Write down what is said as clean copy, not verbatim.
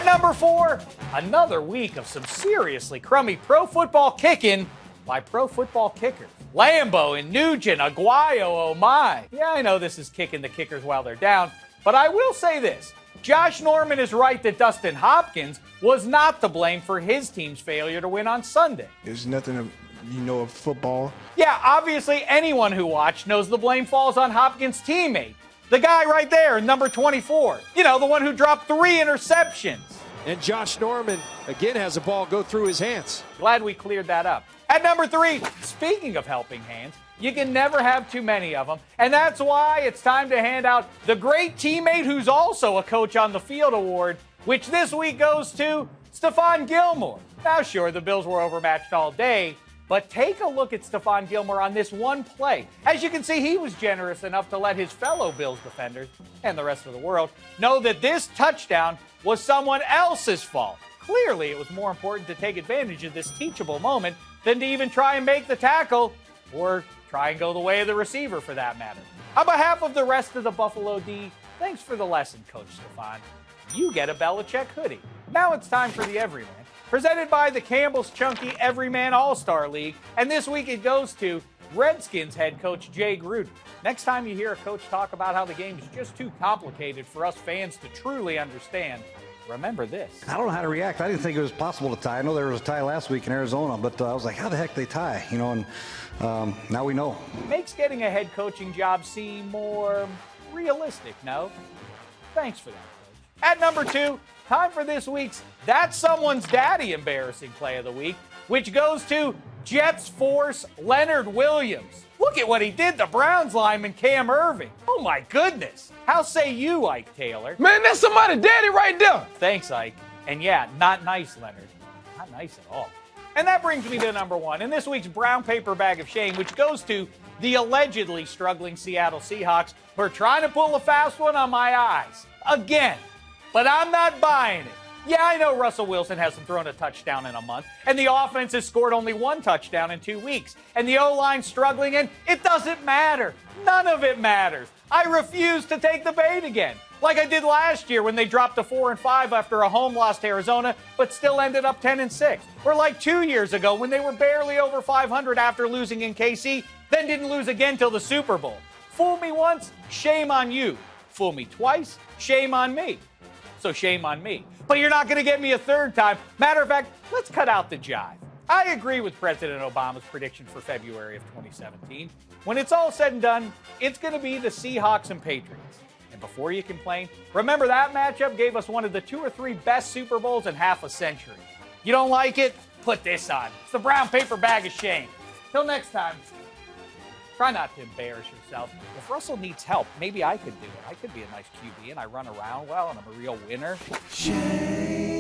At number 4, another week of some seriously crummy pro football kicking by pro football kickers. Lambo and Nugent, Aguayo, oh my. Yeah, I know this is kicking the kickers while they're down, but I will say this. Josh Norman is right that Dustin Hopkins was not to blame for his team's failure to win on Sunday. There's nothing of football. Yeah, obviously anyone who watched knows the blame falls on Hopkins' teammate. The guy right there, number 24. You know, the one who dropped 3 interceptions. And Josh Norman, again, has a ball go through his hands. Glad we cleared that up. At number 3, speaking of helping hands, you can never have too many of them. And that's why it's time to hand out the great teammate who's also a coach on the field award, which this week goes to Stephon Gilmore. Now, sure, the Bills were overmatched all day, but take a look at Stephon Gilmore on this one play. As you can see, he was generous enough to let his fellow Bills defenders and the rest of the world know that this touchdown was someone else's fault. Clearly, it was more important to take advantage of this teachable moment than to even try and make the tackle or try and go the way of the receiver for that matter. On behalf of the rest of the Buffalo D, thanks for the lesson, Coach Stephon. You get a Belichick hoodie. Now it's time for the Everyman, presented by the Campbell's Chunky Everyman All-Star League, and this week it goes to Redskins head coach Jay Gruden. Next time you hear a coach talk about how the game is just too complicated for us fans to truly understand, remember this. I don't know how to react. I didn't think it was possible to tie. I know there was a tie last week in Arizona, but I was like, how the heck they tie? You know, and now we know. Makes getting a head coaching job seem more realistic, no? Thanks for that, Coach. At number 2, time for this week's That's Someone's Daddy embarrassing play of the week, which goes to Jets force Leonard Williams. Look at what he did to Browns lineman Cam Irving. Oh my goodness. How say you, Ike Taylor? Man, that's somebody's daddy right there. Thanks, Ike. And yeah, not nice, Leonard. Not nice at all. And that brings me to number 1 in this week's brown paper bag of shame, which goes to the allegedly struggling Seattle Seahawks who are trying to pull a fast one on my eyes. Again. But I'm not buying it. Yeah, I know Russell Wilson hasn't thrown a touchdown in a month, and the offense has scored only 1 touchdown in 2 weeks, and the O-line's struggling, and it doesn't matter. None of it matters. I refuse to take the bait again, like I did last year when they dropped to 4-5 after a home loss to Arizona, but still ended up 10-6. Or like 2 years ago when they were barely over 500 after losing in KC, then didn't lose again till the Super Bowl. Fool me once, shame on you. Fool me twice, shame on me. So shame on me. But you're not going to get me a third time. Matter of fact, let's cut out the jive. I agree with President Obama's prediction for February of 2017. When it's all said and done, it's going to be the Seahawks and Patriots. And before you complain, remember that matchup gave us one of the 2 or 3 best Super Bowls in half a century. You don't like it? Put this on. It's the brown paper bag of shame. Till next time. Try not to embarrass yourself. If Russell needs help, maybe I could do it. I could be a nice QB and I run around well and I'm a real winner. Shame.